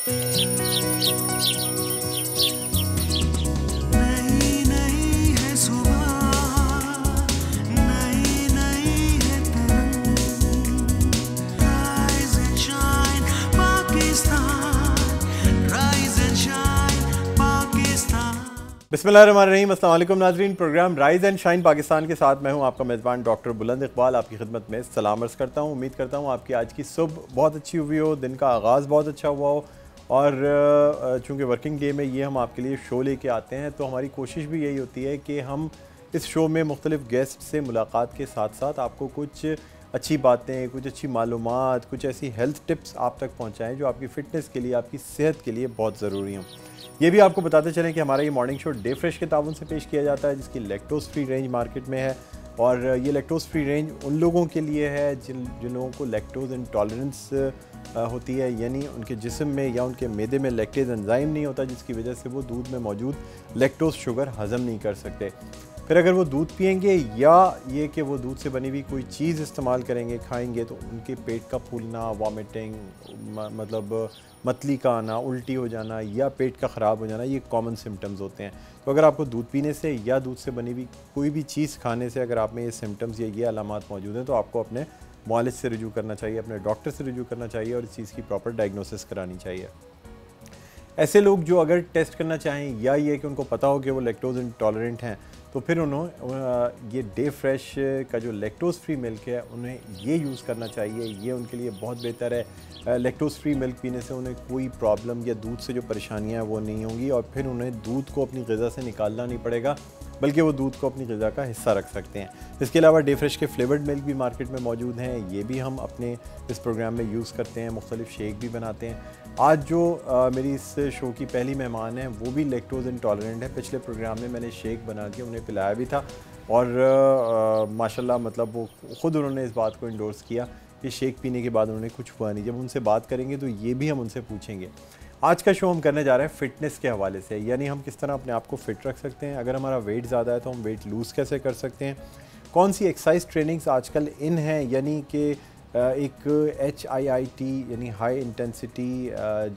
बिस्मिल्लाहिर्रहमानिर्रहीम, अस्सलाम वालेकुम नाज़रीन। Program rise and shine Pakistan के साथ मैं हूं आपका मेज़बान डॉक्टर बुलंद इकबाल आपकी खिदमत में सलाम अर्ज़ करता हूं। उम्मीद करता हूं आपकी आज की सुबह बहुत अच्छी हुई हो, दिन का आगाज़ बहुत अच्छा हुआ हो। और चूँकि वर्किंग डे में ये हम आपके लिए शो लेके आते हैं, तो हमारी कोशिश भी यही होती है कि हम इस शो में मुख्तलिफ़ गेस्ट से मुलाकात के साथ साथ आपको कुछ अच्छी बातें, कुछ अच्छी मालूमात, कुछ ऐसी हेल्थ टिप्स आप तक पहुँचाएँ जो आपकी फ़िटनेस के लिए, आपकी सेहत के लिए बहुत ज़रूरी हों। ये भी आपको बताते चलें कि हमारा ये मॉर्निंग शो डे फ्रेश के ताउन से पेश किया जाता है, जिसकी लैक्टोज़ फ्री रेंज मार्केट में है। और ये लैक्टोज़ फ्री रेंज उन लोगों के लिए है जिन लोगों को लैक्टोज़ इंटॉलरेंस होती है, यानी उनके जिस्म में या उनके मैदे में लैक्टेज़ एंजाइम नहीं होता, जिसकी वजह से वो दूध में मौजूद लैक्टोज़ शुगर हज़म नहीं कर सकते। फिर अगर वो दूध पिएंगे या ये कि वो दूध से बनी हुई कोई चीज़ इस्तेमाल करेंगे, खाएंगे, तो उनके पेट का फूलना, वॉमिटिंग, मतलब मतली का आना, उल्टी हो जाना या पेट का ख़राब हो जाना, ये कॉमन सिम्टम्स होते हैं। तो अगर आपको दूध पीने से या दूध से बनी हुई कोई भी चीज़ खाने से अगर आप में ये सिम्टम्स या ये अलामात मौजूद हैं, तो आपको अपने मुआलिज से रुजू करना चाहिए, अपने डॉक्टर से रुजू करना चाहिए और इस चीज़ की प्रॉपर डायग्नोसिस करानी चाहिए। ऐसे लोग जो अगर टेस्ट करना चाहें या ये कि उनको पता हो कि वो लैक्टोज़ इंटॉलरेंट हैं, तो फिर उन्होंने ये डे फ्रेश का जो लैक्टोज़ फ्री मिल्क है उन्हें ये यूज़ करना चाहिए। ये उनके लिए बहुत बेहतर है। लैक्टोज़ फ्री मिल्क पीने से उन्हें कोई प्रॉब्लम या दूध से जो परेशानियां हैं वो नहीं होंगी, और फिर उन्हें दूध को अपनी ग़िज़ा से निकालना नहीं पड़ेगा, बल्कि वो दूध को अपनी ग़िज़ा का हिस्सा रख सकते हैं। इसके अलावा डे फ्रेश के फ्लेवर्ड मिल्क भी मार्केट में मौजूद हैं, ये भी हम अपने इस प्रोग्राम में यूज़ करते हैं, मुख्तलिफ शेक भी बनाते हैं। आज जो मेरी इस शो की पहली मेहमान है वो भी लैक्टोज़ इंटॉलरेंट है। पिछले प्रोग्राम में मैंने शेक बना के उन्हें पिलाया भी था, और माशाल्लाह मतलब वो ख़ुद उन्होंने इस बात को इंडोर्स किया कि शेक पीने के बाद उन्हें कुछ हुआ नहीं। जब उनसे बात करेंगे तो ये भी हम उनसे पूछेंगे। आज का शो हम करने जा रहे हैं फ़िटनेस के हवाले से, यानी हम किस तरह अपने आप को फ़िट रख सकते हैं। अगर हमारा वेट ज़्यादा है तो हम वेट लूज़ कैसे कर सकते हैं, कौन सी एक्सरसाइज ट्रेनिंग्स आजकल इन हैं, यानी कि एक HIIT यानी हाई इंटेंसिटी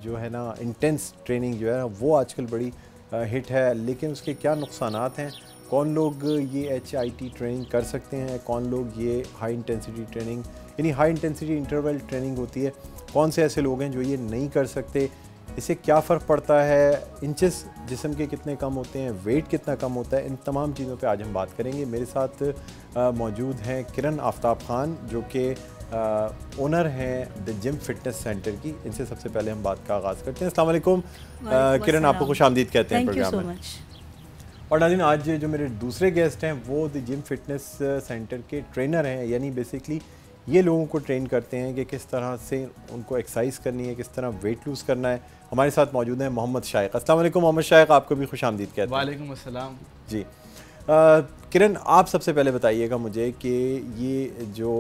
जो है ना, इंटेंस ट्रेनिंग जो है ना, वो आजकल बड़ी हिट है। लेकिन उसके क्या नुकसानात हैं, कौन लोग ये HIIT ट्रेनिंग कर सकते हैं, कौन लोग ये हाई इंटेंसिटी ट्रेनिंग यानी हाई इंटेंसिटी इंटरवल ट्रेनिंग होती है, कौन से ऐसे लोग हैं जो ये नहीं कर सकते, इससे क्या फ़र्क पड़ता है, इंचेस जिस्म के कितने कम होते हैं, वेट कितना कम होता है, इन तमाम चीज़ों पे आज हम बात करेंगे। मेरे साथ मौजूद हैं किरण आफ्ताब खान, जो कि ओनर हैं द जिम फिटनेस सेंटर की। इनसे सबसे पहले हम बात का आगाज़ करते हैं। अस्सलाम वालेकुम किरण, आपको खुशामदीद कहते हैं प्रोग्राम में। और नाज़रीन, आज जो मेरे दूसरे गेस्ट हैं वो द जिम फिटनेस सेंटर के ट्रेनर हैं, यानी बेसिकली ये लोगों को ट्रेन करते हैं कि किस तरह से उनको एक्सरसाइज करनी है, किस तरह वेट लूज़ करना है। हमारे साथ मौजूद हैं मोहम्मद शाइक। अस्सलाम वालेकुम मोहम्मद शाइक, आपको भी खुशामदीद कहते हैं। वालेकुम अस्सलाम जी। किरण, आप सबसे पहले बताइएगा मुझे कि ये जो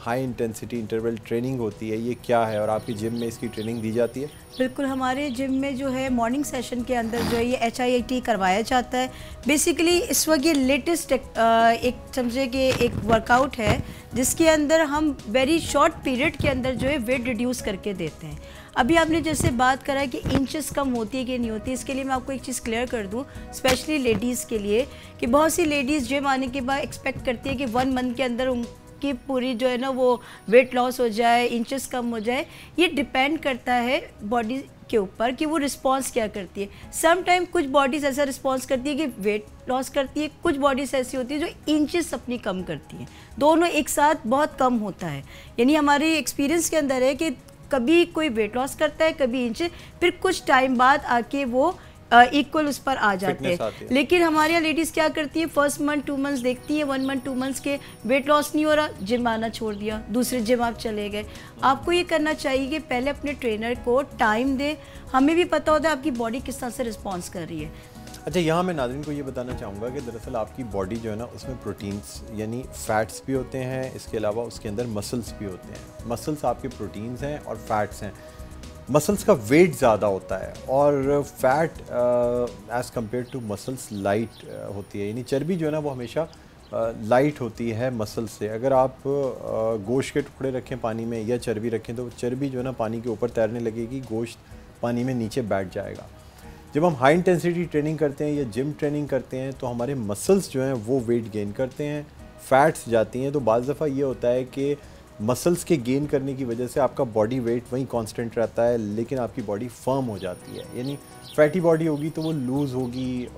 हाई इंटेंसिटी इंटरवल ट्रेनिंग होती है ये क्या है, और आपकी जिम में इसकी ट्रेनिंग दी जाती है? बिल्कुल, हमारे जिम में जो है मॉर्निंग सेशन के अंदर जो है ये HIIT करवाया जाता है। बेसिकली इस वक्त ये लेटेस्ट एक समझे कि एक वर्कआउट है जिसके अंदर हम वेरी शॉर्ट पीरियड के अंदर जो है वेट रिड्यूस करके देते हैं। अभी आपने जैसे बात करा कि इंचेस कम होती है कि नहीं होती, इसके लिए मैं आपको एक चीज़ क्लियर कर दूं, स्पेशली लेडीज़ के लिए, कि बहुत सी लेडीज़ जिम आने के बाद एक्सपेक्ट करती है कि 1 मंथ के अंदर उनकी पूरी जो है ना वो वेट लॉस हो जाए, इंचेस कम हो जाए। ये डिपेंड करता है बॉडी के ऊपर कि वो रिस्पॉन्स क्या करती है। सम टाइम कुछ बॉडीज़ ऐसा रिस्पॉन्स करती है कि वेट लॉस करती है, कुछ बॉडीज़ ऐसी होती है जो इंचेस अपनी कम करती हैं। दोनों एक साथ बहुत कम होता है, यानी हमारे एक्सपीरियंस के अंदर है कि कभी कोई वेट लॉस करता है, कभी इंच, फिर कुछ टाइम बाद आके वो इक्वल उस पर आ जाते हैं। लेकिन हमारे यहाँ लेडीज़ क्या करती है, फर्स्ट मंथ 2 मंथ्स देखती है, 1 मंथ 2 मंथ्स के वेट लॉस नहीं हो रहा, जिम आना छोड़ दिया, दूसरे जिम आप चले गए। आपको ये करना चाहिए कि पहले अपने ट्रेनर को टाइम दें। हमें भी पता होता है आपकी बॉडी किस तरह से रिस्पॉन्स कर रही है। अच्छा, यहाँ मैं नाज़रीन को ये बताना चाहूँगा कि दरअसल आपकी बॉडी जो है ना, उसमें प्रोटीन्स यानी फ़ैट्स भी होते हैं, इसके अलावा उसके अंदर मसल्स भी होते हैं। मसल्स आपके प्रोटीन्स हैं और फैट्स हैं। मसल्स का वेट ज़्यादा होता है और fat as compare to muscles light होती है, यानी चर्बी जो है ना वो हमेशा लाइट होती है मसल से। अगर आप गोश्त के टुकड़े रखें पानी में या चर्बी रखें तो चर्बी जो है ना पानी के ऊपर तैरने लगेगी, गोश्त पानी में नीचे बैठ जाएगा। जब हम हाई इंटेंसिटी ट्रेनिंग करते हैं या जिम ट्रेनिंग करते हैं तो हमारे मसल्स जो हैं वो वेट गेन करते हैं, फैट्स जाती हैं। तो बाज़ दफ़ा ये होता है कि मसल्स के गेन करने की वजह से आपका बॉडी वेट वहीं कांस्टेंट रहता है, लेकिन आपकी बॉडी फर्म हो जाती है। यानी फैटी बॉडी होगी तो वो लूज़ होगी,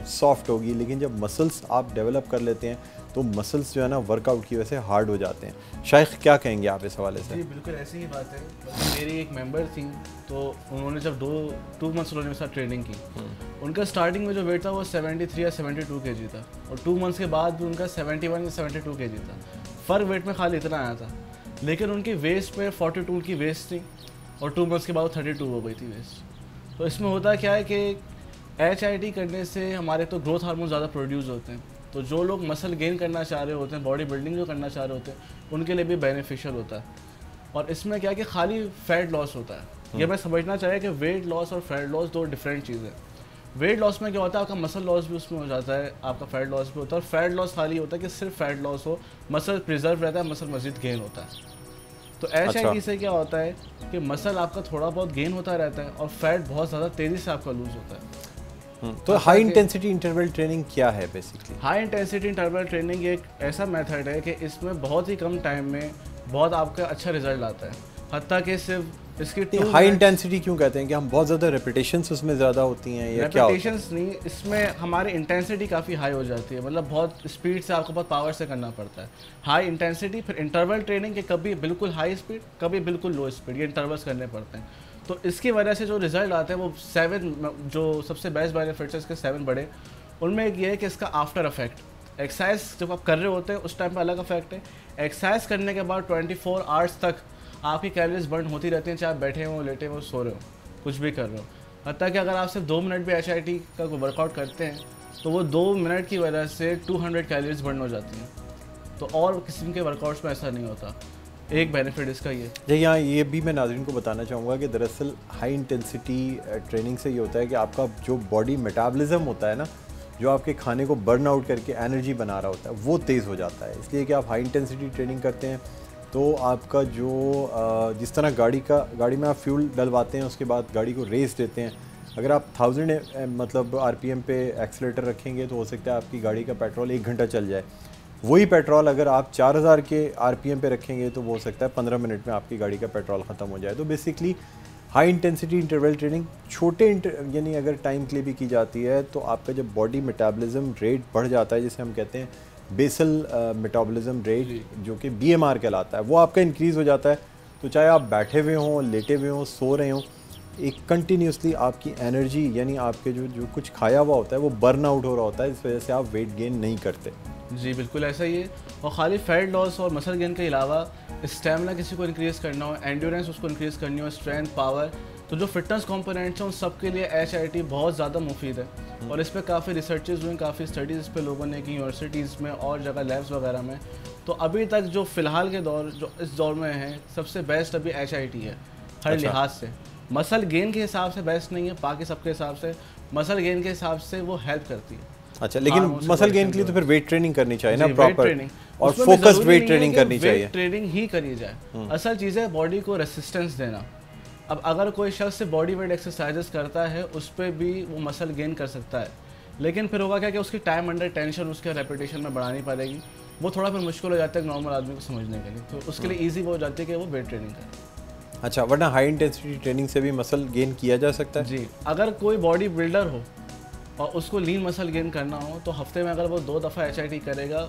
सॉफ्ट होगी, लेकिन जब मसल्स आप डेवलप कर लेते हैं तो मसल्स जो है ना वर्कआउट की वजह से हार्ड हो जाते हैं। शायद क्या कहेंगे आप इस हवाले से? जी बिल्कुल ऐसी ही बात है। मेरी एक मेंबर थी, तो उन्होंने जब टू मंथ्स उन्होंने मेरे साथ ट्रेनिंग की, उनका स्टार्टिंग में जो वेट था वो 73 या 72 kg था, और 2 मंथ्स के बाद भी उनका 71 या 72 kg था। फ़र्क वेट में खाली इतना आया था, लेकिन उनकी वेस्ट में 42 की वेस्ट थी और 2 मंथ्स के बाद 32 हो गई थी वेस्ट। तो इसमें होता क्या है कि HIIT करने से हमारे तो ग्रोथ हार्मोन ज़्यादा प्रोड्यूस होते हैं, तो जो लोग मसल गेन करना चाह रहे होते हैं, बॉडी बिल्डिंग जो करना चाह रहे होते हैं, उनके लिए भी बेनिफिशियल होता है। और इसमें क्या है कि खाली फैट लॉस होता है। ये मैं समझना चाहिए कि वेट लॉस और फैट लॉस दो डिफरेंट चीज़ें हैं। वेट लॉस में क्या होता है, आपका मसल लॉस भी उसमें हो जाता है, आपका फैट लॉस भी होता है। और फैट लॉस खाली होता है कि सिर्फ फैट लॉस हो, मसल प्रिजर्व रहता है, मसल मजीद गेन होता है। तो HIIT से क्या होता है कि मसल आपका थोड़ा बहुत गेन होता रहता है और फैट बहुत ज़्यादा तेज़ी से आपका लूज होता है। तो हाई इंटेंसिटी इंटरवल ट्रेनिंग क्या है basically? High intensity interval training एक ऐसा मेथड है कि इसमें बहुत ही कम टाइम में बहुत आपका अच्छा रिजल्ट आता है। हत्ता कि सिर्फ इसकी हाई इंटेंसिटी क्यों कहते हैं कि हम बहुत ज़्यादा रेपिटेशंस उसमें ज़्यादा होती हैं या क्या? रेपिटेशंस नहीं, इसमें हमारी इंटेंसिटी काफ़ी हाई हो जाती है, मतलब बहुत स्पीड से आपको बहुत पावर से करना पड़ता है। हाई इंटेंसिटी, फिर इंटरवल ट्रेनिंग के कभी बिल्कुल हाई स्पीड, कभी बिल्कुल लो स्पीड, ये इंटरवल्स करने पड़ते हैं। तो इसकी वजह से जो रिज़ल्ट आते हैं वो 7 जो सबसे बेस्ट बेनिफिट्स है इसके 7 बड़े, उनमें एक ये है कि इसका आफ्टर इफेक्ट। एक्सरसाइज जब आप कर रहे होते हैं उस टाइम पे अलग इफेक्ट है। एक्सरसाइज करने के बाद 24 आवर्स तक आपकी कैलोरीज बर्न होती रहती हैं, चाहे आप बैठे हो, लेटे हो, सो रहे हो, कुछ भी कर रहे हो। हत्ता कि अगर आप सिर्फ 2 मिनट भी HIIT का कोई वर्कआउट करते हैं तो वो 2 मिनट की वजह से 200 कैलोरीज बर्न हो जाती हैं। तो और किस्म के वर्कआउट्स में ऐसा नहीं होता। एक बेनिफिट इसका ये जी, यहाँ ये भी मैं नाज़रीन को बताना चाहूँगा कि दरअसल हाई इंटेंसिटी ट्रेनिंग से ये होता है कि आपका जो बॉडी मेटाबॉलिज्म होता है ना, जो आपके खाने को बर्न आउट करके एनर्जी बना रहा होता है, वो तेज़ हो जाता है। इसलिए कि आप हाई इंटेंसिटी ट्रेनिंग करते हैं तो आपका जो जिस तरह गाड़ी में आप फ्यूल डलवाते हैं, उसके बाद गाड़ी को रेस देते हैं, अगर आप 1000 मतलब RPM पे एक्सीलेटर रखेंगे तो हो सकता है आपकी गाड़ी का पेट्रोल 1 घंटा चल जाए। वही पेट्रोल अगर आप 4000 के RPM पे रखेंगे तो वो हो सकता है 15 मिनट में आपकी गाड़ी का पेट्रोल ख़त्म हो जाए। तो basically high intensity interval training यानी अगर टाइम के लिए भी की जाती है तो आपका जब बॉडी मेटाबॉलिज्म रेट बढ़ जाता है, जिसे हम कहते हैं बेसल मेटाबॉलिज्म रेट, जो कि BMR कहलाता है, वो आपका इंक्रीज़ हो जाता है। तो चाहे आप बैठे हुए हों, लेटे हुए हों, सो रहे हों, एक कंटिन्यूसली आपकी एनर्जी यानी आपके जो कुछ खाया हुआ होता है वो बर्न आउट हो रहा होता है, इस वजह से आप वेट गेन नहीं करते। जी बिल्कुल ऐसा ही है। और ख़ाली फैट लॉस और मसल गेन के अलावा स्टेमिना किसी को इंक्रीज़ करना हो, एंड्योरेंस उसको इंक्रीज़ करनी हो, स्ट्रेंथ, पावर, तो जो फिटनेस कंपोनेंट्स हैं उन सब के लिए HIIT बहुत ज़्यादा मुफीद है। और इस पर काफ़ी रिसर्चेज हुए, काफ़ी स्टडीज़ इस पर लोगों ने की यूनिवर्सिटीज़ में और जगह लैब्स वगैरह में। तो अभी तक जो फ़िलहाल के दौर जो इस दौर में है सबसे बेस्ट अभी HIIT है हर लिहाज से। मसल गेन के हिसाब से बेस्ट नहीं है, बाकी सबके हिसाब से मसल गेन के हिसाब से वो हेल्प करती है। अच्छा, लेकिन मसल गेन के लिए तो फिर वेट ट्रेनिंग करनी चाहिए ना, प्रॉपर और फोकस्ड वेट ट्रेनिंग करनी चाहिए। वेट ट्रेनिंग ही करी जाए। असल चीज़ है बॉडी को रेसिस्टेंस देना। अब अगर कोई शख्स से बॉडी वेट एक्सरसाइजेस करता है उस पर भी वो मसल गेन कर सकता है, लेकिन फिर होगा क्या कि उसकी टाइम अंडर टेंशन उसके रेपिटेशन में बढ़ानी पड़ेगी, वो थोड़ा फिर मुश्किल हो जाता है नॉर्मल आदमी को समझने के लिए। तो उसके लिए ईजी हो जाती है कि वो वेट ट्रेनिंग करे। अच्छा, वरना हाई इंटेंसिटी ट्रेनिंग से भी मसल गेन किया जा सकता है? जी, अगर कोई बॉडी बिल्डर हो और उसको लीन मसल गेन करना हो तो हफ्ते में अगर वो 2 दफ़ा HIIT करेगा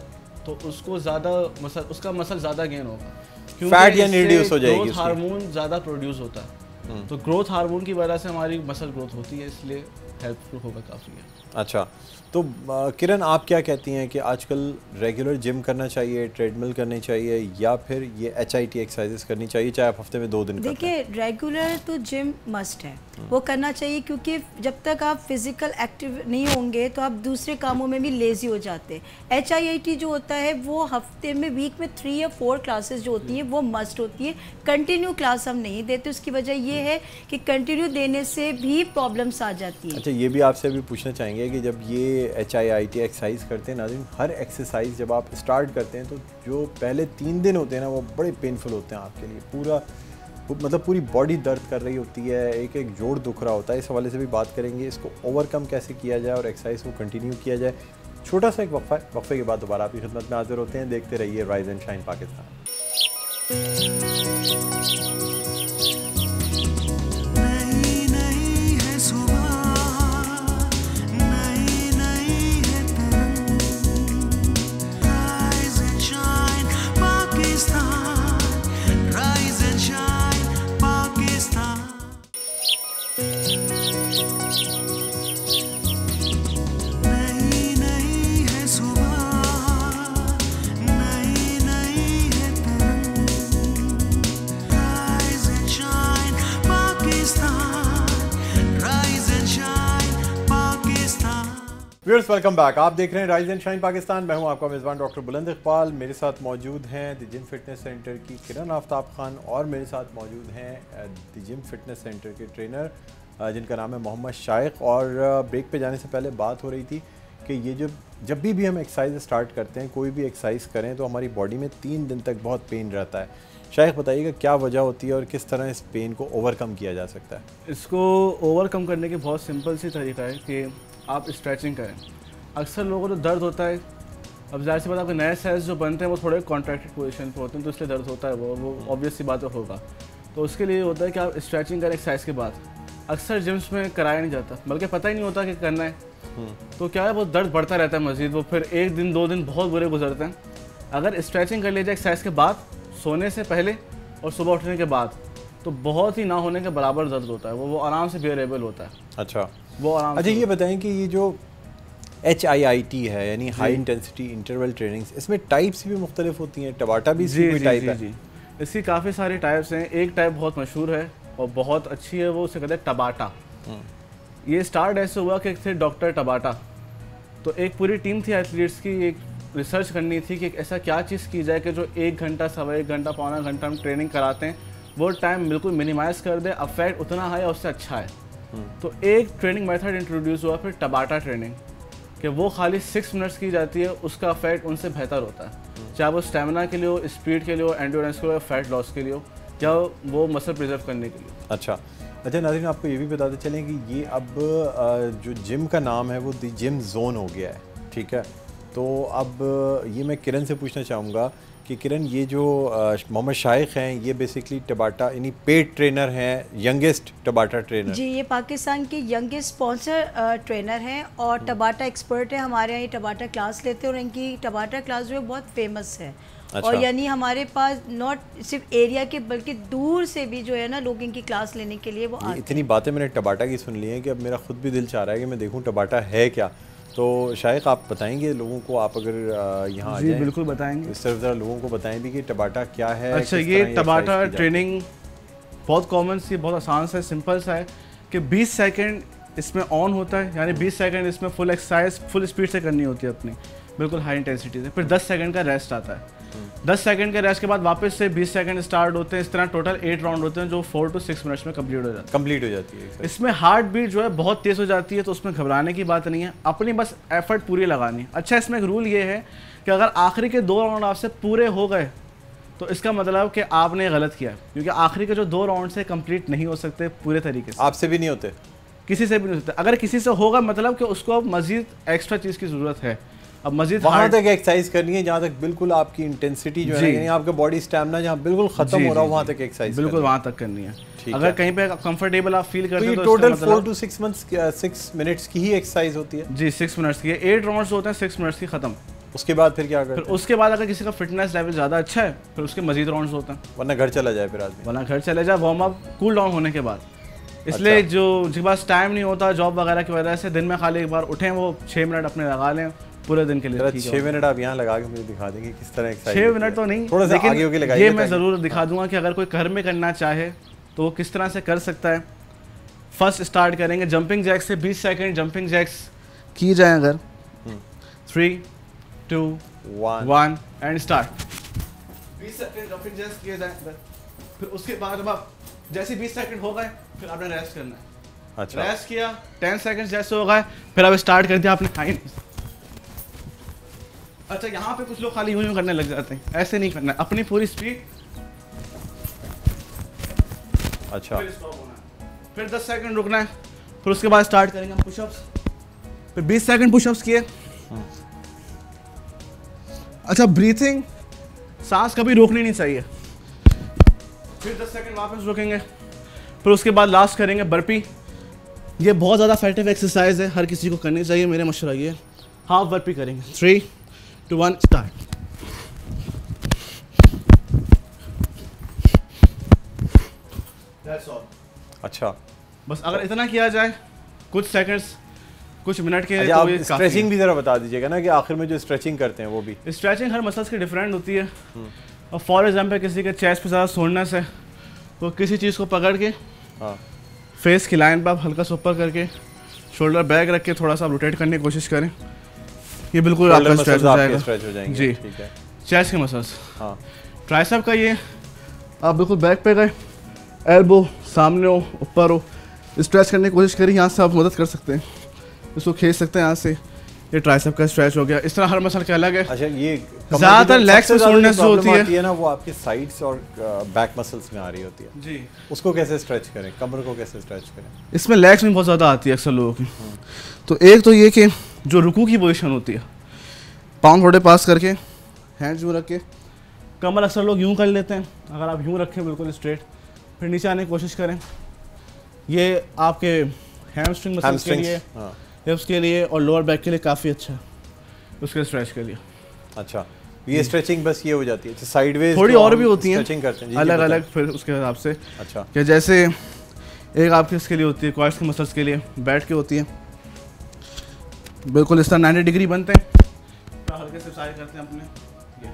तो उसको उसका मसल ज़्यादा गेन होगा, क्योंकि फैट यानी रिड्यूस हो जाएगी, ग्रोथ हार्मोन ज़्यादा प्रोड्यूस होता है। तो ग्रोथ हार्मोन की वजह से हमारी मसल ग्रोथ होती है, इसलिए हेल्पफुल होगा काफ़ी है। अच्छा, तो किरण आप क्या कहती हैं कि आजकल रेगुलर जिम करना चाहिए, ट्रेडमिल करनी चाहिए, या फिर ये HIIT एक्सरसाइजेस करनी चाहिए, चाहे आप हफ्ते में 2 दिन? देखिए, रेगुलर तो जिम मस्ट है, वो करना चाहिए, क्योंकि जब तक आप फिजिकल एक्टिव नहीं होंगे तो आप दूसरे कामों में भी लेज़ी हो जाते हैं। HIIT जो होता है वो हफ्ते में वीक में 3 या 4 क्लासेस जो होती हैं वो मस्ट होती है। कंटिन्यू क्लास हम नहीं देते, उसकी वजह ये है कि कंटिन्यू देने से भी प्रॉब्लम्स आ जाती हैं। अच्छा, ये भी आपसे भी पूछना चाहेंगे कि जब ये HIIT एक्सरसाइज करते हैं नाज़रीन, हर एक्सरसाइज जब आप स्टार्ट करते हैं तो जो पहले 3 दिन होते हैं ना वो बड़े पेनफुल होते हैं आपके लिए। पूरा मतलब पूरी बॉडी दर्द कर रही होती है, एक एक जोड़ दुख रहा होता है, इस हवाले से भी बात करेंगे, इसको ओवरकम कैसे किया जाए और एक्सरसाइज को कंटिन्यू किया जाए। छोटा सा एक वक्फे के बाद दोबारा आपकी खिदमत में हाजिर होते हैं। देखते रहिए rise and shine Pakistan. Viewers welcome back. आप देख रहे हैं राइज एंड शाइन पाकिस्तान। मैं हूं आपका मेज़बान डॉक्टर बुलंद इकबाल। मेरे साथ मौजूद हैं द जिम फिटनेस सेंटर की किरण आफ्ताब खान और मेरे साथ मौजूद हैं द जिम फिटनेस सेंटर के ट्रेनर जिनका नाम है मोहम्मद शाइख। और ब्रेक पे जाने से पहले बात हो रही थी कि ये जब भी हम एक्सरसाइज स्टार्ट करते हैं, कोई भी एक्सरसाइज करें तो हमारी बॉडी में 3 दिन तक बहुत पेन रहता है। शाइख बताइएगा क्या वजह होती है और किस तरह इस पेन को ओवरकम किया जा सकता है? इसको ओवरकम करने की बहुत सिंपल सी तरीका है कि आप स्ट्रेचिंग करें। अक्सर लोगों को तो दर्द होता है, अब ज़ाहिर सी बात आपके नए सेल्स जो बनते हैं वो थोड़े कॉन्ट्रैक्टेड पोजीशन पे होते हैं, तो इसलिए दर्द होता है, वो ऑब्वियस सी बात होगा। तो उसके लिए होता है कि आप स्ट्रेचिंग करें एक्सरसाइज के बाद। अक्सर जिम्स में कराया नहीं जाता, बल्कि पता ही नहीं होता कि करना है, तो क्या है वो दर्द बढ़ता रहता है मज़ीद। वो फिर 1 दिन 2 दिन बहुत बुरे गुजरते हैं। अगर स्ट्रेचिंग कर लीजिए एक्सरसाइज के बाद, सोने से पहले और सुबह उठने के बाद, तो बहुत ही ना होने के बराबर दर्द होता है, वो आराम से बेयरेबल होता है। अच्छा, वो आराम। अच्छा, ये बताएं कि ये जो HIIT है यानी हाई इंटेंसिटी इंटरवल ट्रेनिंग्स, इसमें टाइप्स भी मुख्तलिफ होती हैं? टबाटा भी इसकी कोई टाइप है? इसकी काफ़ी सारे टाइप्स हैं। एक टाइप बहुत मशहूर है और बहुत अच्छी है, वो उसे कहते हैं टबाटा। ये स्टार्ट ऐसे हुआ कि थे डॉक्टर टबाटा, तो एक पूरी टीम थी एथलीट्स की, एक रिसर्च करनी थी कि ऐसा क्या चीज़ की जाए कि जो 1 घंटा, सवा 1 घंटा, पौना घंटा हम ट्रेनिंग कराते हैं वो टाइम बिल्कुल मिनिमाइज़ कर दे, अफेक्ट उतना हाई और उससे अच्छा है। तो एक ट्रेनिंग मेथड इंट्रोड्यूस हुआ फिर टबाटा ट्रेनिंग, कि वो खाली 6 मिनट्स की जाती है, उसका अफेक्ट उनसे बेहतर होता है, चाहे वो स्टेमिना के लिए हो, स्पीड के लिए हो, एंड्योरेंस के लिए हो, फैट लॉस के लिए हो, या वो मसल प्रिजर्व करने के लिए। अच्छा नाज़रीन, आपको ये भी बताते चलें कि ये अब जो जिम का नाम है वो द जिम जोन हो गया है, ठीक है? तो अब ये मैं किरण से पूछना चाहूँगा कि किरण, ये जो मोहम्मद शाइख हैं, ये बेसिकली टबाटा यानी पेड ट्रेनर हैं, यंगेस्ट टबाटा ट्रेनर। जी, ये पाकिस्तान के यंगेस्ट स्पॉन्सर ट्रेनर हैं और टबाटा एक्सपर्ट हैं। हमारे यहाँ ये टबाटा क्लास लेते हैं और इनकी टबाटा क्लास जो है बहुत फेमस है। अच्छा। और यानी हमारे पास नॉट सिर्फ एरिया के बल्कि दूर से भी जो है ना लोग इनकी क्लास लेने के लिए वो आते हैं। इतनी बातें मैंने टबाटा की सुन ली हैं कि अब मेरा खुद भी दिल चाह रहा है कि मैं देखूँ टबाटा है क्या। तो शायद आप बताएंगे लोगों को, आप अगर यहाँ आ जाएं। बिल्कुल बताएंगे। इस तरफ ज़रा लोगों को बताएं भी कि टबाटा क्या है। अच्छा, ये टबाटा ट्रेनिंग बहुत कॉमन सी, बहुत आसान सा, सिंपल सा है कि 20 सेकंड इसमें ऑन होता है, यानी 20 सेकंड इसमें फुल एक्सरसाइज फुल स्पीड से करनी होती है अपनी, बिल्कुल हाई इंटेंसिटी से। फिर 10 सेकंड का रेस्ट आता है। 10 सेकंड के रेस्ट के बाद वापस से 20 सेकंड स्टार्ट होते हैं। इस तरह टोटल 8 राउंड होते हैं जो 4 to 6 मिनट्स में कंप्लीट हो जाती है। इसमें हार्ट बीट जो है बहुत तेज़ हो जाती है, तो उसमें घबराने की बात नहीं है, अपनी बस एफर्ट पूरी लगानी है। अच्छा, इसमें एक रूल ये है कि अगर आखिरी के 2 राउंड आपसे पूरे हो गए तो इसका मतलब कि आपने गलत किया, क्योंकि आखिरी के जो 2 राउंड से कंप्लीट नहीं हो सकते पूरे तरीके से। आपसे भी नहीं होते? किसी से भी नहीं होते। अगर किसी से होगा मतलब कि उसको अब मजीद एक्स्ट्रा चीज़ की ज़रूरत है, अब मजीद वहाँ तक एक्सरसाइज करनी है जहाँ तक बिल्कुल आपकी इंटेंसिटी जो है, यानी आपका बॉडी स्टैमिना जहाँ बिल्कुल खत्म हो रहा है, वहाँ तक एक्सरसाइज बिल्कुल वहाँ तक करनी है। अगर कहीं पे कंफर्टेबल आप फील करते हैं तो टोटल 4 to 6 मिनट्स की ही एक्सरसाइज होती है। जी, 6 मिनट्स की 8 राउंड्स होते हैं, 6 मिनट्स की खत्म। उसके बाद फिर क्या करते हैं? फिर उसके बाद अगर किसी का फिटनेस लेवल ज़्यादा अच्छा है फिर उसके मजीद राउंड्स होते हैं, वरना घर चला जाए फिर आदमी, वरना घर चले जाए वार्म अप कूल डाउन होने के बाद। इसलिए जो जिसके पास टाइम नहीं होता जॉब वगैरह की वजह से, दिन में खाली एक बार उठें, वो 6 मिनट अपने लगा लें पूरे दिन के लिए। 6 मिनट आप यहाँ लगा के मुझे दिखा देंगे किस तरह एक्सरसाइज? 6 मिनट तो नहीं, थोड़ा सा आगे होके लगाइए। ये मैं ज़रूर दिखा दूंगा कि अगर कोई घर में करना चाहे तो वो किस तरह से कर सकता है। फर्स्ट स्टार्ट करेंगे जंपिंग जैक्स से। 20 सेकंड जंपिंग जैक्स की जाए अगर। 3 2 1 and start. 20 second jumping jacks किए जाए। फिर उसके बाद अब जैसे 20 सेकंड हो गए फिर आपने रेस्ट करना है। अच्छा, रेस्ट किया, 10 सेकंड जैसे हो गए फिर अब स्टार्ट कर दिया आपने हाई। अच्छा, यहाँ पे कुछ लोग खाली यूं करने लग जाते हैं, ऐसे नहीं करना है, अपनी पूरी स्पीड अच्छा, फिर स्टॉप होना है, फिर 10 सेकंड रुकना है, फिर उसके बाद स्टार्ट करेंगे हम पुशअप्स, फिर 20 सेकंड पुशअप्स किए। अच्छा, ब्रीथिंग, सांस कभी रोकनी नहीं चाहिए। फिर 10 सेकंड वापस रुकेंगे, फिर उसके बाद लास्ट करेंगे बर्पी। ये बहुत ज़्यादा इफेक्टिव एक्सरसाइज है, हर किसी को करनी चाहिए, मेरा मशवरा ये। हाफ बर्पी करेंगे, 3 2 1 स्टार्ट। That's all. अच्छा। बस अगर इतना किया जाए कुछ सेकंड्स, कुछ मिनट के, अच्छा, तो आप ये काफी स्ट्रेचिंग है। भी ज़रा बता दीजिएगा ना कि आखिर में जो स्ट्रेचिंग करते हैं वो भी। स्ट्रेचिंग हर मसल्स की डिफरेंट होती है। और फॉर एग्जांपल किसी के चेस्ट पे ज़्यादा सोरनेस है, तो किसी चीज़ को पकड़ के हाँ, फेस की लाइन पर आप हल्का सा ऊपर करके शोल्डर बैक रख के थोड़ा सा रोटेट करने की कोशिश करें, ये बिल्कुल Shoulder आपका स्ट्रेच muscles हो आपके जाएगा। stretch हो जाएंगे, जी, ठीक है। चेस्ट के मसल्स। हाँ, ट्राइसेप का ये आप बिल्कुल बैक पे गए, एल्बो सामने हो, ऊपर हो, स्ट्रेच करने की कोशिश करें, यहाँ से आप मदद कर सकते हैं, इसको खींच सकते हैं यहाँ से, ये ट्राइसेप का स्ट्रेच हो गया। इस तरह हर मसल के अलग है। अच्छा, ये ज़्यादातर legs में soreness जो होती है ना, वो आपके साइड्स और बैक मसल्स में आ रही होती है जी। उसको कैसे स्ट्रेच करें, कमर को कैसे स्ट्रेच करें? इसमें लेग्स में बहुत ज़्यादा आती है अक्सर लोगों की। तो एक तो ये कि जो रुकू की पोजीशन होती है, पाँव थोड़े पास करके, हैंड यूँ रख के, कमर अक्सर लोग यूँ कर लेते हैं, अगर आप यूँ रखें बिल्कुल स्ट्रेट, फिर नीचे आने की कोशिश करें, ये आपके हैमस्ट्रिंग मसल्स के लिए, हिप्स के लिए और लोअर बैक के लिए काफ़ी अच्छा है, उसके स्ट्रेच के लिए। अच्छा, ये स्ट्रेचिंग बस ये हो जाती है? साइडवेज थोड़ी और भी होती हैं स्ट्रेचिंग करते हैं अलग अलग, फिर उसके हिसाब से। अच्छा, कि जैसे एक आपके इसके लिए होती है क्वाड्स के मसल्स के लिए, बैठ के होती है, बिल्कुल इस तरह 90 डिग्री बनते हैं, हल्के से साइड करते हैं अपने, ये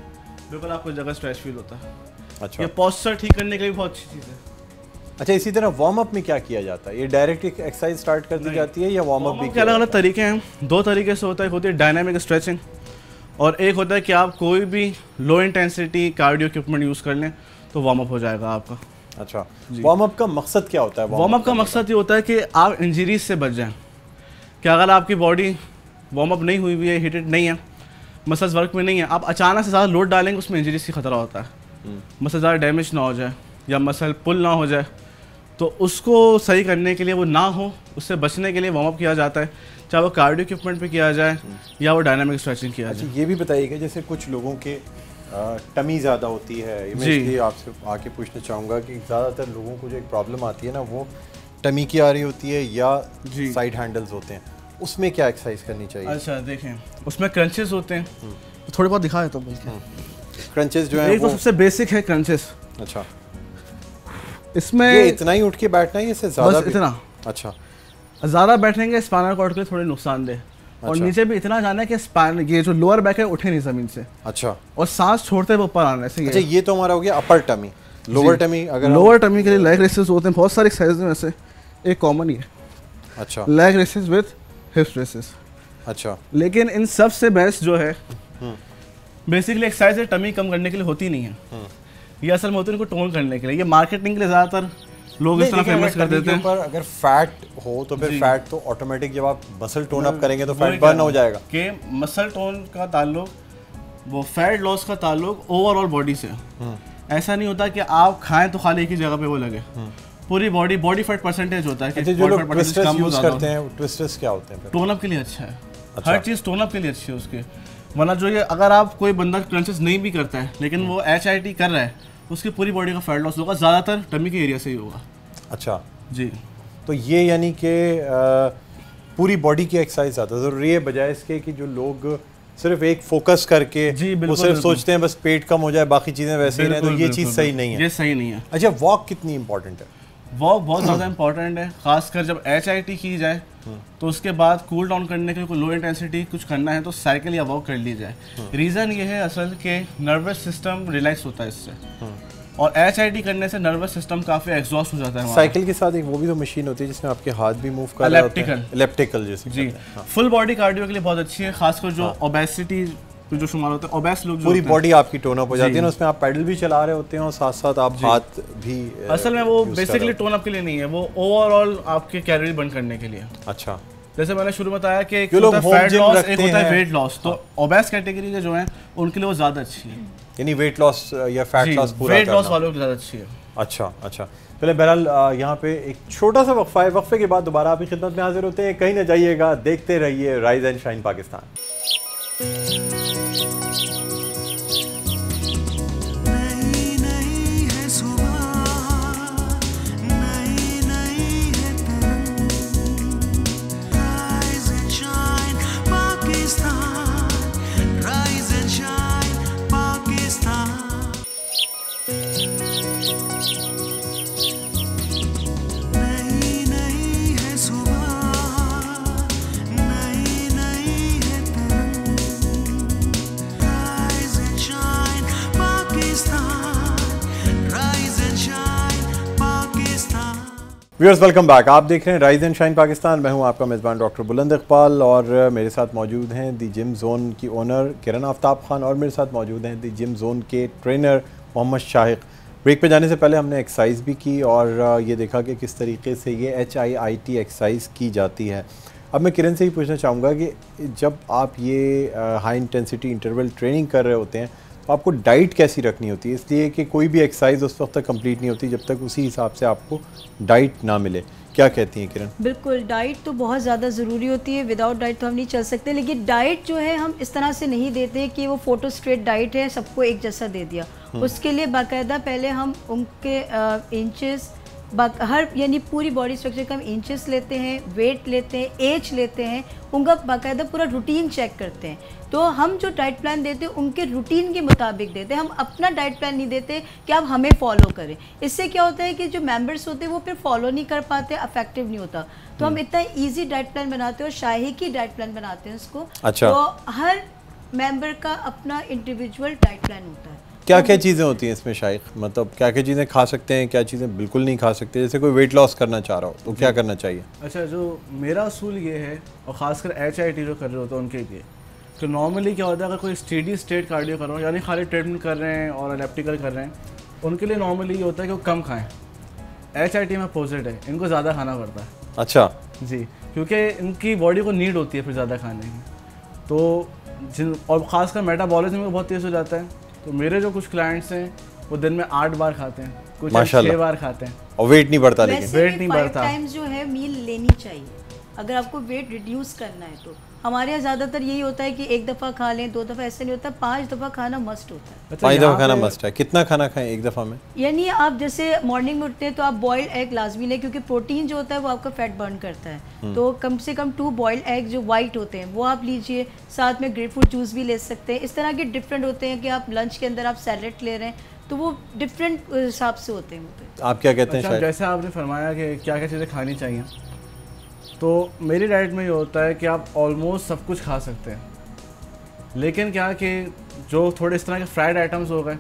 बिल्कुल आपको जगह स्ट्रेच फील होता है। अच्छा, ये पोस्चर ठीक करने के लिए बहुत अच्छी चीज़ है। अच्छा, इसी तरह वार्म अप में क्या किया जाता है? ये डायरेक्ट एक्सरसाइज स्टार्ट कर दी जाती है या वार्म अप भी? के अलग अलग तरीके हैं, दो तरीके से होता है, एक होती है डायनामिक स्ट्रेचिंग और एक होता है कि आप कोई भी low intensity cardio equipment use कर लें तो वार्म अप हो जाएगा आपका। अच्छा, वार्म अप का मकसद क्या होता है? वार्म अप का मकसद ये होता है कि आप इंजरीज से बच जाएं, कि अगर आपकी बॉडी वार्म अप नहीं हुई हुई है, हीटेड नहीं है, मसल्स वर्क में नहीं है, आप अचानक से ज़्यादा लोड डालेंगे, उसमें इंजरीज की खतरा होता है, मसल ज़्यादा डैमेज ना हो जाए या मसल पुल ना हो जाए, तो उसको सही करने के लिए, वो ना हो, उससे बचने के लिए वार्म अप किया जाता है, चाहे वो कार्डियो इक्विपमेंट पे किया जाए या वो डायनामिक स्ट्रेचिंग किया जाए। ये भी बताइएगा, जैसे कुछ लोगों के टमी ज़्यादा होती है, मैं इसलिए आपसे आके पूछना चाहूँगा कि ज़्यादातर लोगों को जो एक प्रॉब्लम आती है ना, वो टमी की आ रही होती है या साइड हैंडल्स होते हैं, उसमें क्या एक्सरसाइज करनी चाहिए? अच्छा, देखें, उसमें क्रंचेस होते हैं, तो थोड़े बहुत दिखा देता हूँ। क्रंचेस जो है एक तो सबसे बेसिक है क्रंचेस। अच्छा, इसमें ये इतना ही उठ के बैठना है, इससे ज़्यादा बस इतना? अच्छा, ज़्यादा बैठेंगे स्पाइनल कॉर्ड के लिए थोड़े नुकसानदेह, और नीचे भी इतना जाना है कि स्पाइन, ये जो लोअर बैक है उठे नहीं ज़मीन से। अच्छा, और सांस छोड़ते हुए ऊपर आने से। अच्छा, ये तो हमारा हो गया अपर टमी। लोअर टमी, अगर लोअर टमी के लिए लेग रेसेस होते हैं, बहुत सारे एक्सरसाइज में से एक कॉमन ही है। अच्छा, leg raises with hip raises. अच्छा, लेकिन इन सब से बेस्ट जो है बेसिकली एक्सरसाइज है, टमी कम करने के लिए होती नहीं है, ये असल में होती है इनको टोन करने के लिए, ये मार्केटिंग के लिए ज़्यादातर लोग इस तरह फेमस कर देते हैं। पर अगर फैट हो तो फिर फैट तो ऑटोमेटिक, जब आप मसल टोन अप करेंगे तो फैट बर्न हो जाएगा। कि मसल टोन का ताल्लुक, वो फैट लॉस का ताल्लुक ओवरऑल बॉडी से। ऐसा नहीं होता कि आप खाएं तो खाली एक ही जगह पे वो लगे, पूरी बॉडी फैट परसेंटेज होता है। जो लोग ट्विस्टर्स यूज करते हैं, ट्विस्टर्स क्या होते हैं? टोन अप के लिए अच्छा है, हर चीज़ टोन अप के लिए अच्छी है उसके। वरना जो ये अगर आप कोई बंदा क्रंचेस नहीं भी करता है लेकिन वो HIIT कर रहा है, उसकी पूरी बॉडी का फैट लॉस होगा, ज़्यादातर टमी के एरिया से ही होगा। अच्छा जी, तो ये यानी कि पूरी बॉडी की एक्सरसाइज ज़्यादा ज़रूरी है, बजाय इसके कि जो लोग सिर्फ एक फोकस करके वो सिर्फ सोचते हैं बस पेट कम हो जाए, बाकी चीज़ें वैसे ही रहें, तो ये चीज़ सही नहीं है। ये सही नहीं है। अच्छा, वॉक कितनी इंपॉर्टेंट है? वॉक बहुत ज़्यादा इंपॉर्टेंट है, खासकर जब HIIT की जाए तो उसके बाद कूल डाउन करने के लिए कोई लो इंटेंसिटी कुछ करना है तो साइकिल या वॉक कर ली जाए। रीज़न ये है असल के नर्वस सिस्टम रिलैक्स होता है इससे, और HIIT करने से नर्वस सिस्टम काफ़ी एग्जॉस्ट हो जाता है। साइकिल के साथ एक वो भी तो मशीन होती है जिसमें आपके हाथ भी मूव कर रहे होते हैं, इलेप्टिकल जैसे। जी, फुल बॉडी कार्डियो के लिए बहुत अच्छी है, खासकर जो ओबेसिटी जो शुमार होते हैं, ओबेस लोग, पूरी बॉडी आपकी टोन अप हो जाती है ना, उसमें आप पैडल भी चला रहे होते हैं और साथ साथ आप हाथ भी। असल में वो बेसिकली टोन अप के लिए नहीं है, वो ओवरऑल आपके कैलोरी बर्न करने के लिए। अच्छा, जैसे मैंने शुरू में बताया कि एक होता है फैट लॉस, एक होता है वेट लॉस, तो ओबेस कैटेगरी के जो हैं उनके लिए वो ज़्यादा अच्छी है, यानी वेट लॉस या फैट लॉस, पूरा वेट लॉस वालों के ज़्यादा अच्छी है। अच्छा अच्छा, चले बहरहाल यहाँ पे एक छोटा सा वक्फा है, वक्फे के बाद दोबारा आपकी खिदमत में हाजिर होते हैं। कहीं ना जाइएगा, देखते रहिए rise and shine Pakistan. Viewers welcome back, आप देख रहे हैं राइज एंड शाइन पाकिस्तान। मैं हूं आपका मेज़बान डॉक्टर बुलंद इकबाल और मेरे साथ मौजूद हैं दी जिम जोन की ओनर किरण आफ्ताब खान और मेरे साथ मौजूद हैं दी जिम जोन के ट्रेनर मोहम्मद शाहिक। ब्रेक पे जाने से पहले हमने एक्सरसाइज भी की और ये देखा कि किस तरीके से ये HIIT एक्सरसाइज की जाती है। अब मैं किरण से ही पूछना चाहूँगा कि जब आप ये हाई इंटेंसिटी इंटरवल ट्रेनिंग कर रहे होते हैं तो आपको डाइट कैसी रखनी होती है, इसलिए कि कोई भी एक्सरसाइज उस वक्त तक कंप्लीट नहीं होती जब तक उसी हिसाब से आपको डाइट ना मिले। क्या कहती हैं किरण? बिल्कुल, डाइट तो बहुत ज़्यादा ज़रूरी होती है, विदाउट डाइट तो हम नहीं चल सकते। लेकिन डाइट जो है हम इस तरह से नहीं देते कि वो फोटो स्ट्रेट डाइट है, सबको एक जैसा दे दिया। उसके लिए बाकायदा पहले हम उनके इंचेस हर यानी पूरी बॉडी स्ट्रक्चर का हम इंचेस लेते हैं, वेट लेते हैं, एज लेते हैं, उनका बाकायदा पूरा रूटीन चेक करते हैं। तो हम जो डाइट प्लान देते हैं उनके रूटीन के मुताबिक देते हैं, हम अपना डाइट प्लान नहीं देते कि आप हमें फॉलो करें। इससे क्या होता है कि जो मेंबर्स होते हैं वो फिर फॉलो नहीं कर पाते, इफेक्टिव नहीं होता। तो हम इतना ईजी डाइट प्लान बनाते हैं और शाही की डाइट प्लान बनाते हैं उसको। अच्छा। तो हर मेंबर का अपना इंडिविजुअल डाइट प्लान होता है। क्या क्या चीज़ें होती हैं इसमें शाइख, मतलब क्या क्या चीज़ें खा सकते हैं, क्या चीज़ें बिल्कुल नहीं खा सकते? जैसे कोई वेट लॉस करना चाह रहा हो तो क्या करना चाहिए? अच्छा, जो मेरा असूल ये है और ख़ासकर HIIT जो कर रहे होते हैं उनके लिए, तो नॉर्मली क्या होता है अगर कोई स्टेडी स्टेट कार्डियो कर रहा हो यानी खाली ट्रेडमिल कर रहे हैं और एलिप्टिकल कर रहे हैं, उनके लिए नॉर्मली ये होता है कि वो कम खाएँ। HIIT में अपोजिट है, इनको ज़्यादा खाना पड़ता है। अच्छा जी, क्योंकि इनकी बॉडी को नीड होती है फिर ज़्यादा खाने की, तो और ख़ासकर मेटाबॉलिज्म बहुत तेज़ हो जाता है। तो मेरे जो कुछ क्लाइंट्स हैं वो दिन में 8 बार खाते हैं, कुछ 6 बार खाते हैं और वेट नहीं बढ़ता। लेकिन वेट नहीं बढ़ता। 5 टाइम्स जो है मील लेनी चाहिए अगर आपको वेट रिड्यूस करना है। तो हमारे यहाँ ज़्यादातर यही होता है कि एक दफ़ा खा लें, 2 दफ़ा, ऐसे नहीं होता, 5 दफ़ा खाना मस्ट होता है। 5 दफ़ा खाना मस्ट है। कितना खाना खाएं एक दफ़ा में? यानी आप जैसे मॉर्निंग में उठते हैं तो आप बॉइल्ड एग लाजमी लें, क्योंकि प्रोटीन जो होता है वो आपका फैट बर्न करता है। तो कम से कम 2 बॉइल्ड एग जो वाइट होते हैं वो आप लीजिए, साथ में ग्रेपफ्रूट जूस भी ले सकते हैं। इस तरह के डिफरेंट होते हैं कि आप लंच के अंदर आप सैलेड ले रहे हैं, तो वो डिफरेंट हिसाब से होते हैं। आप क्या कहते हैं? जैसे आपने फरमाया कि क्या क्या चीज़ें खानी चाहिए, तो मेरी डाइट में ये होता है कि आप ऑलमोस्ट सब कुछ खा सकते हैं, लेकिन क्या कि जो थोड़े इस तरह के फ्राइड आइटम्स हो गए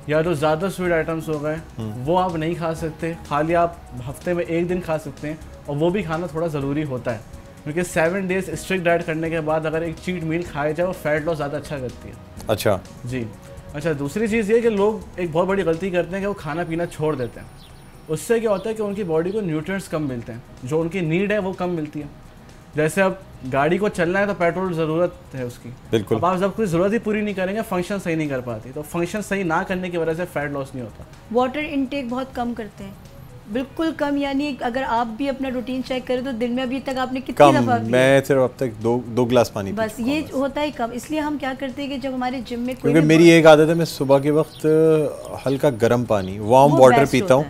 या जो ज़्यादा स्वीट आइटम्स हो गए वो आप नहीं खा सकते। खाली आप हफ्ते में 1 दिन खा सकते हैं और वो भी खाना थोड़ा ज़रूरी होता है, क्योंकि 7 डेज स्ट्रिक्ट डाइट करने के बाद अगर एक चीट मील खाया जाए वो फैट लॉस ज़्यादा अच्छा करती है। अच्छा जी। अच्छा, दूसरी चीज़ ये कि लोग एक बहुत बड़ी गलती करते हैं कि वो खाना पीना छोड़ देते हैं। उससे क्या होता है कि उनकी बॉडी को न्यूट्रिएंट्स कम मिलते हैं, जो उनकी नीड है वो कम मिलती है। जैसे अब गाड़ी को चलना है तो पेट्रोल ज़रूरत है उसकी, बिल्कुल। अब आप जब कोई ज़रूरत ही पूरी नहीं करेंगे फंक्शन सही नहीं कर पाती, तो फंक्शन सही ना करने की वजह से फैट लॉस नहीं होता। वाटर इनटेक बहुत कम करते हैं, बिल्कुल कम। यानी अगर आप भी अपना रूटीन चेक करें तो दिन में अभी तक आपने कितनी दफ़ा? मैं सिर्फ अब तक 2 गिलास पानी बस, ये होता है कम। इसलिए हम क्या करते हैं कि जब हमारे जिम में क्योंकि मेरी एक आदत है, मैं सुबह के वक्त हल्का गर्म पानी, वार्म वाटर पीता हूँ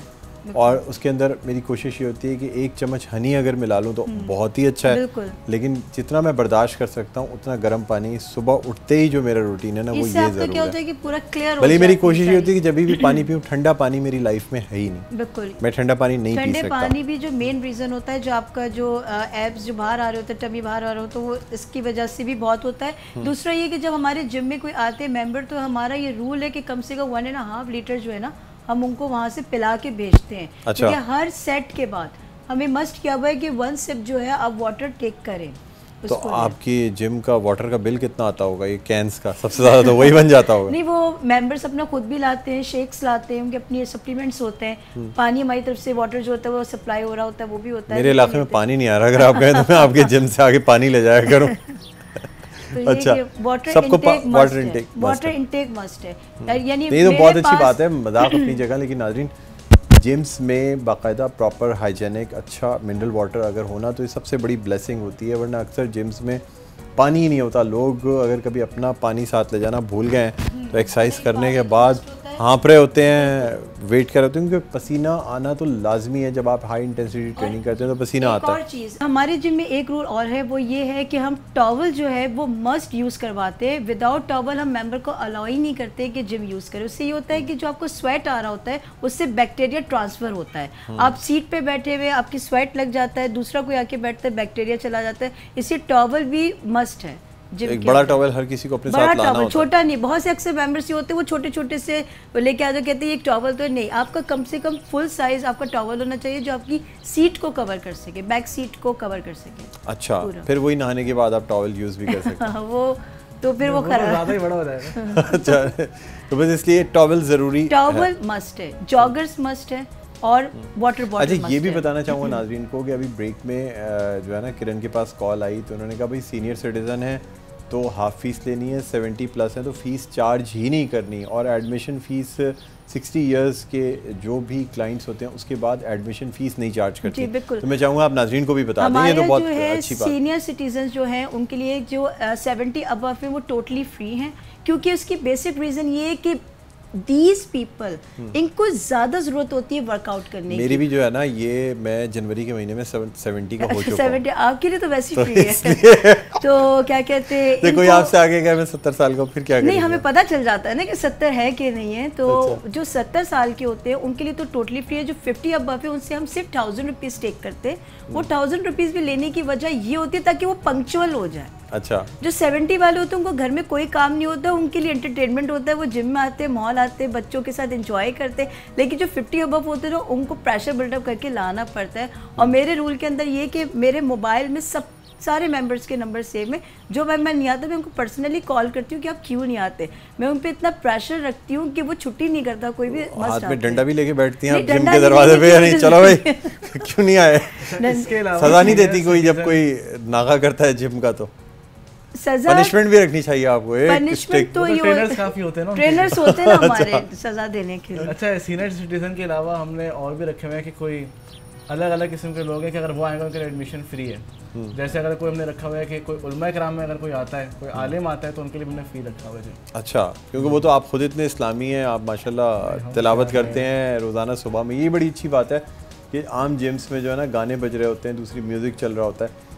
और उसके अंदर मेरी कोशिश ये होती है कि 1 चम्मच हनी अगर मिला लूँ तो बहुत ही अच्छा है, लेकिन जितना मैं बर्दाश्त कर सकता हूँ उतना गर्म पानी सुबह उठते ही जो मेरा रूटीन है ना वो ये ज़रूर क्या होता है कि पूरा क्लियर भले मेरी कोशिश ये होती है कि जब भी पानी पीऊँ ठंडा पानी मेरी लाइफ में है ही नहीं। बिल्कुल, मैं ठंडा पानी नहीं पी सकता। ठंडे पानी भी जो मेन रीज़न होता है, जो आपका जो एब्स जो बाहर आ रहे होते हैं, टमी बाहर आ रहे हो, तो वो इसकी वजह से भी बहुत होता है। दूसरा ये कि जब हमारे जिम में कोई आते हैं मेंबर, तो हमारा ये रूल है कि कम से कम 1.5 लीटर जो है ना हम उनको वहाँ से पिला के भेजते हैं। अच्छा। क्योंकि हर सेट के बाद हमें मस्ट किया हुआ है कि 1 सिप जो है आप वाटर टेक करें। तो आपकी जिम का वाटर का बिल कितना आता होगा? ये कैंस का सबसे ज़्यादा तो वही बन जाता होगा। नहीं, वो मेंबर्स अपना खुद भी लाते हैं, शेक्स लाते हैं, उनके अपने सप्लीमेंट्स होते हैं, पानी हमारी तरफ से वाटर जो होता है वो सप्लाई हो रहा होता है, वो भी होता है। मेरे इलाके में पानी नहीं आ रहा, अगर आप कहें तो मैं आपके जिम से आगे पानी ले जाया करूँ। तो अच्छा, वाटर सबको इनटेक मस्ट है। यानी ये तो बहुत अच्छी बात है, मजाक अपनी जगह। लेकिन नाज़रीन जिम्स में बाकायदा प्रॉपर हाइजेनिक अच्छा मिनरल वाटर अगर होना तो ये सबसे बड़ी ब्लेसिंग होती है, वरना अक्सर जिम्स में पानी ही नहीं होता। लोग अगर कभी अपना पानी साथ ले जाना भूल गए तो एक्सरसाइज करने के बाद हाँप रहे होते हैं, वेट कर रहे होते हैं, क्योंकि पसीना आना तो लाजमी है। जब आप हाई इंटेंसिटी ट्रेनिंग करते हैं तो पसीना आता है। और चीज़ हमारे जिम में एक रूल और है, वो ये है कि हम टॉवल जो है वो मस्ट यूज़ करवाते हैं। विदाउट टॉवल हम मेंबर को अलाउ ही नहीं करते कि जिम यूज़ करें। उससे ये होता है कि जो आपको स्वेट आ रहा होता है उससे बैक्टीरिया ट्रांसफ़र होता है। आप सीट पे बैठे हुए आपकी स्वेट लग जाता है, दूसरा कोई आके बैठता है, बैक्टीरिया चला जाता है। इसलिए टॉवल भी मस्ट है। एक बड़ा टॉवल हर किसी को अपने साथ लाना होता है। छोटा नहीं, बहुत से अक्सर मेंबर्स ये होते हैं वो छोटे छोटे से लेके आ जाओ, कहते हैं एक टॉवल तो नहीं, आपका कम से कम फुल साइज आपका टॉवल होना चाहिए जो आपकी सीट को कवर कर सके, बैक सीट को कवर कर सके। अच्छा, फिर वही नहाने के बाद आप टॉवल यूज भी कर सकते हैं। वो तो फिर वो खराब ज़्यादा ही बड़ा हो जाएगा। अच्छा, तो बस इसलिए टॉवल जरूरी, टॉवल मस्ट है, जॉगर्स मस्ट है और वाटर बॉटल। अच्छा, ये भी बताना चाहूँगा नाजरीन को कि अभी ब्रेक में जो है ना किरण के पास कॉल आई तो उन्होंने कहा भाई सीनियर सिटीज़न है तो हाफ फीस लेनी है, 70 प्लस है तो फीस चार्ज ही नहीं करनी, और एडमिशन फ़ीस 60 इयर्स के जो भी क्लाइंट्स होते हैं उसके बाद एडमिशन फ़ीस नहीं चार्ज करती। बिल्कुल। तो मैं चाहूँगा आप नाजरीन को भी बता दें, ये तो बहुत अच्छी बात। सीनियर सिटीजन जो हैं उनके लिए जो 70 अबव है वो टोटली फ्री हैं, क्योंकि उसकी बेसिक रीज़न ये है कि दीज पीपल इनको ज़्यादा ज़रूरत होती है वर्कआउट करने की। मेरी भी जो है ना, ये मैं जनवरी के महीने में 70 का हो चुका हूं। 70 आपके लिए तो वैसे ही फ्री है। तो क्या कहते हैं, कोई आपसे आगे गया मैं 70 साल का, फिर क्या नहीं, हमें पता चल जाता है ना कि 70 है कि नहीं है। तो जो 70 साल के होते हैं उनके लिए तो टोटली फ्री है। जो 50 अबव है उनसे हम सिर्फ 1000 रुपीज़ टेक करते हैं। वो 1000 रुपीज़ भी लेने की वजह ये होती है ताकि वो पंक्चुअल हो जाए। अच्छा, जो 70 वाले होते हैं उनको घर में कोई काम नहीं होता, उनके लिए एंटरटेनमेंट होता है, वो जिम में आते हैं, मॉल आते हैं, बच्चों के साथ एंजॉय करते हैं। लेकिन जो 50 अबव होते हैं उनको प्रेशर बिल्डअप करके लाना पड़ता है। और मेरे रूल के अंदर ये कि मेरे मोबाइल में सब सारे मेंबर्स के नंबर सेव में, जो मेंबर नहीं आता मैं उनको पर्सनली कॉल करती हूँ कि आप क्यों नहीं आते। मैं उन पर इतना प्रेशर रखती हूँ कि वो छुट्टी नहीं करता कोई भी। हाथ में डंडा भी लेके बैठती हैं जिम के दरवाजे पे, नहीं चलो भाई क्यों नहीं आए। सजा नहीं देती कोई जब कोई नागा करता है जिम का? तो सजा, पनिशमेंट भी रखनी चाहिए आपको। पनिशमेंट तो ट्रेनर्स काफी होते हैं ना, ट्रेनर्स होते हैं ना हमारे सजा देने के लिए। अच्छा, सीनियर सिटीजन के अलावा हमने और भी रखे हुए हैं कि कोई अलग अलग किस्म के लोग हैं कि अगर वो आएंगे उनके लिए एडमिशन फ्री है। जैसे अगर कोई हमने रखा हुआ है कि कोई उलमा कराम में अगर कोई आता है, कोई आलिम आता है तो उनके लिए हमने फ़ी रखा हुआ है। अच्छा, क्योंकि वो तो आप खुद इतने इस्लामी हैं, आप माशाल्लाह तिलावत करते हैं रोज़ाना सुबह में। ये बड़ी अच्छी बात है कि आम जिम्स में जो है ना गाने बज रहे होते हैं, दूसरी म्यूज़िक चल रहा होता है।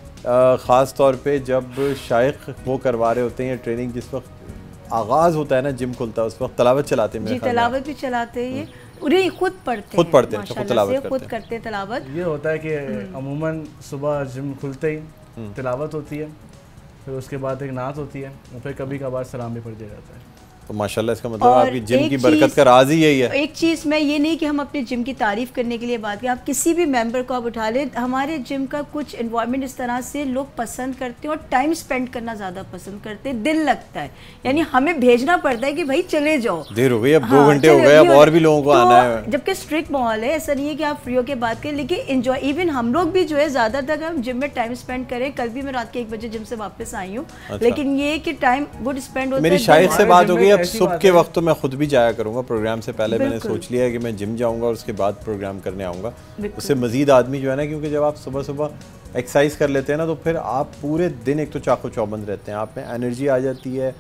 ख़ास तौर पे जब शाइख वो करवा रहे होते हैं ट्रेनिंग, जिस वक्त आगाज़ होता है ना जिम खुलता है उस वक्त तलावत चलाते हैं। जी, तलावत भी चलाते हैं, ये खुद पढ़ते हैं, खुद तलावत खुद करते हैं तलावत। ये होता है कि अमूमन सुबह जिम खुलते ही तिलावत होती है, फिर उसके बाद एक नात होती है, और फिर कभी कभार सलाम भी पढ़ दिया जाता है। तो माशाल्लाह इसका मतलब आपकी जिम की बरकत का राज ही यही है। एक चीज़ मैं ये नहीं कि हम अपने जिम की तारीफ़ करने के लिए बात करें, आप किसी भी मेंबर को आप उठा लें, हमारे जिम का कुछ एनवायरनमेंट इस तरह से लोग पसंद करते हैं और टाइम स्पेंड करना ज़्यादा पसंद करते हैं, दिल लगता है। यानी हमें भेजना पड़ता है कि भाई चले जाओ, देर हो गई, अब 2 घंटे हो गए, अब और भी लोगों को आना है। जबकि स्ट्रिक्ट माहौल है, ऐसा नहीं है कि आप फ्री होकर बात करें, लेकिन एंजॉय, इवन हम लोग भी जो है ज़्यादातर हम जिम में टाइम स्पेंड करें। कल भी मैं रात के 1 बजे जिम से वापस आई हूँ, लेकिन ये कि टाइम गुड स्पेंड होता है। मेरी शायद से बात हो गई, अब सुबह के वक्त तो मैं खुद भी जाया करूंगा प्रोग्राम से पहले। मैंने सोच लिया है कि मैं जिम जाऊंगा और उसके बाद प्रोग्राम करने आऊँगा। उससे मज़ीद आदमी जो है ना, क्योंकि जब आप सुबह सुबह एक्सरसाइज कर लेते हैं ना तो फिर आप पूरे दिन एक तो चाको चौबंद रहते हैं, आप में एनर्जी आ जाती है।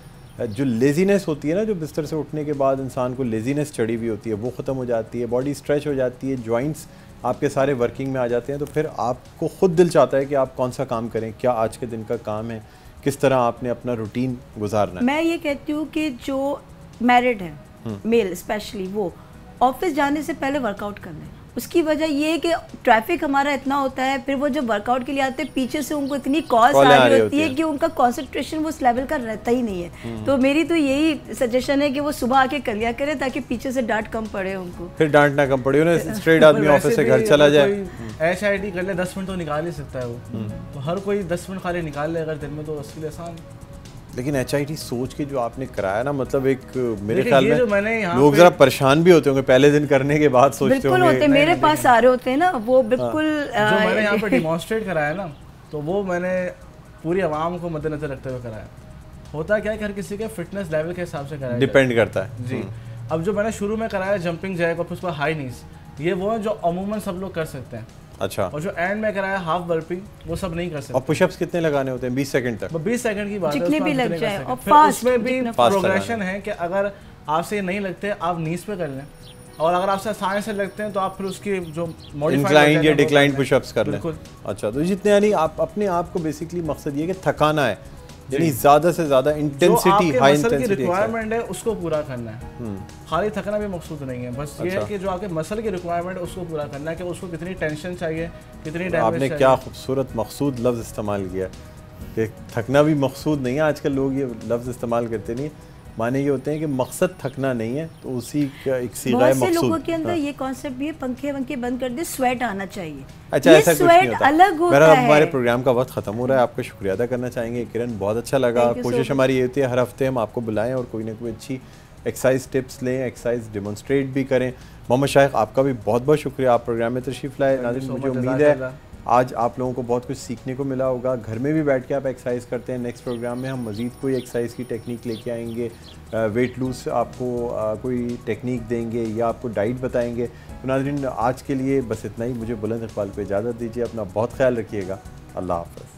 जो लेजीनेस होती है ना, जो बिस्तर से उठने के बाद इंसान को लेजीनेस चढ़ी हुई होती है, वो ख़त्म हो जाती है, बॉडी स्ट्रेच हो जाती है, जॉइंट्स आपके सारे वर्किंग में आ जाते हैं। तो फिर आपको खुद दिल चाहता है कि आप कौन सा काम करें, क्या आज के दिन का काम है, किस तरह आपने अपना रूटीन गुजारना है। मैं ये कहती हूँ कि जो मैरिड है, मेल स्पेशली, वो ऑफिस जाने से पहले वर्कआउट कर लें। उसकी वजह ये है कि ट्रैफिक हमारा इतना होता है, फिर वो जब वर्कआउट के लिए आते हैं पीछे से उनको इतनी कॉल्स आ रही होती है कि उनका कंसंट्रेशन वो उस लेवल का रहता ही नहीं है। तो मेरी तो यही सजेशन है कि वो सुबह आके कर लिया करें ताकि पीछे से डांट कम पड़े उनको। फिर डांट ना कम पड़े, उन्हें स्ट्रेट आदमी ऑफिस से घर चला जाए। HIIT कर ले 10 मिनट तो निकाल ही सकता है वो, तो हर कोई 10 मिनट खाली निकाल ले अगर दिन में, तो उसके लिए आसान। लेकिन HIIT सोच के जो आपने कराया ना, मतलब एक मेरे ख्याल में लोग जरा परेशान भी होते होंगे पहले दिन करने के बाद, सोचते होंगे। होते मेरे पास सारे होते हैं ना, वो बिल्कुल जो मैंने यहाँ पे डिमॉन्स्ट्रेट कराया ना, तो वो मैंने पूरी आवाम को मद्देनजर रखते हुए कराया। होता क्या है कि हर किसी के फिटनेस लेवल के हिसाब से कराया, डिपेंड करता है जी। अब जो मैंने शुरू में कराया जंपिंग जैक और फिर उसके बाद हाई नीज, ये वो है जो अमूमन सब लोग कर सकते हैं। अच्छा। और जो एंड में कराया हाफ बर्पिंग वो सब नहीं कर सकते। और पुशअप्स कितने लगाने होते हैं? 20 सेकंड तक? 20 सेकंड की बात है, जितने भी लग जाए। और फिर फास्ट, उसमें भी जितना प्रोग्रेशन है कि अगर आपसे ये नहीं लगते आप नीज पे कर लें, और अगर आपसे आसान से लगते हैं तो आप फिर उसकी जो इंक्लाइन या डिक्लाइन पुशअप्स कर लें। बिल्कुल। अच्छा, तो जितने यानी आप अपने आप को बेसिकली मकसद ये कि थकाना है, यानी ज़्यादा से ज़्यादा इंटेंसिटी, हाई इंटेंसिटी रिक्वायरमेंट है उसको पूरा करना है। खाली थकना भी मकसूद नहीं है, बस ये है कि जो आपके मसल की रिक्वायरमेंट है उसको पूरा करना है कि उसको कितनी टेंशन चाहिए, कितनी डैमेज आपने चाहिए। क्या खूबसूरत मकसूद लफ्ज़ इस्तेमाल किया कि थकना भी मकसूद नहीं है। आजकल लोग ये लफ्ज़ इस्तेमाल करते नहीं, माने ये होते हैं कि मकसद थकना नहीं है, तो उसी का एक सीगा है मकसूद। बहुत से लोगों के अंदर ये कॉन्सेप्ट भी है, पंखे वंखे बंद कर दे, स्वेट आना चाहिए। अच्छा, ये ऐसा कुछ नहीं होता। अलग होता मेरा है। हमारे प्रोग्राम का वक्त ख़त्म हो रहा है, आपका शुक्रिया अदा करना चाहेंगे किरण, बहुत अच्छा लगा। कोशिश हमारी ये होती है हर हफ्ते हम आपको बुलाएं और कोई ना कोई अच्छी एक्सरसाइज टिप्स लें, एक्सरसाइज डेमोन्स्ट्रेट भी करें। मोहम्मद शाइख, आपका भी बहुत बहुत शुक्रिया, आप प्रोग्राम में तशरीफ़ लाए। नाज़रीन, मुझे उम्मीद है आज आप लोगों को बहुत कुछ सीखने को मिला होगा। घर में भी बैठ के आप एक्सरसाइज करते हैं। नेक्स्ट प्रोग्राम में हम मज़ीद कोई एक्सरसाइज की टेक्निक लेके आएंगे, वेट लूज़ आपको कोई टेक्निक देंगे या आपको डाइट बताएंगे। तो नाज़रीन, आज के लिए बस इतना ही। मुझे बुलंद इकबाल को इजाज़त दीजिए, अपना बहुत ख्याल रखिएगा। अल्लाह हाफ़िज़।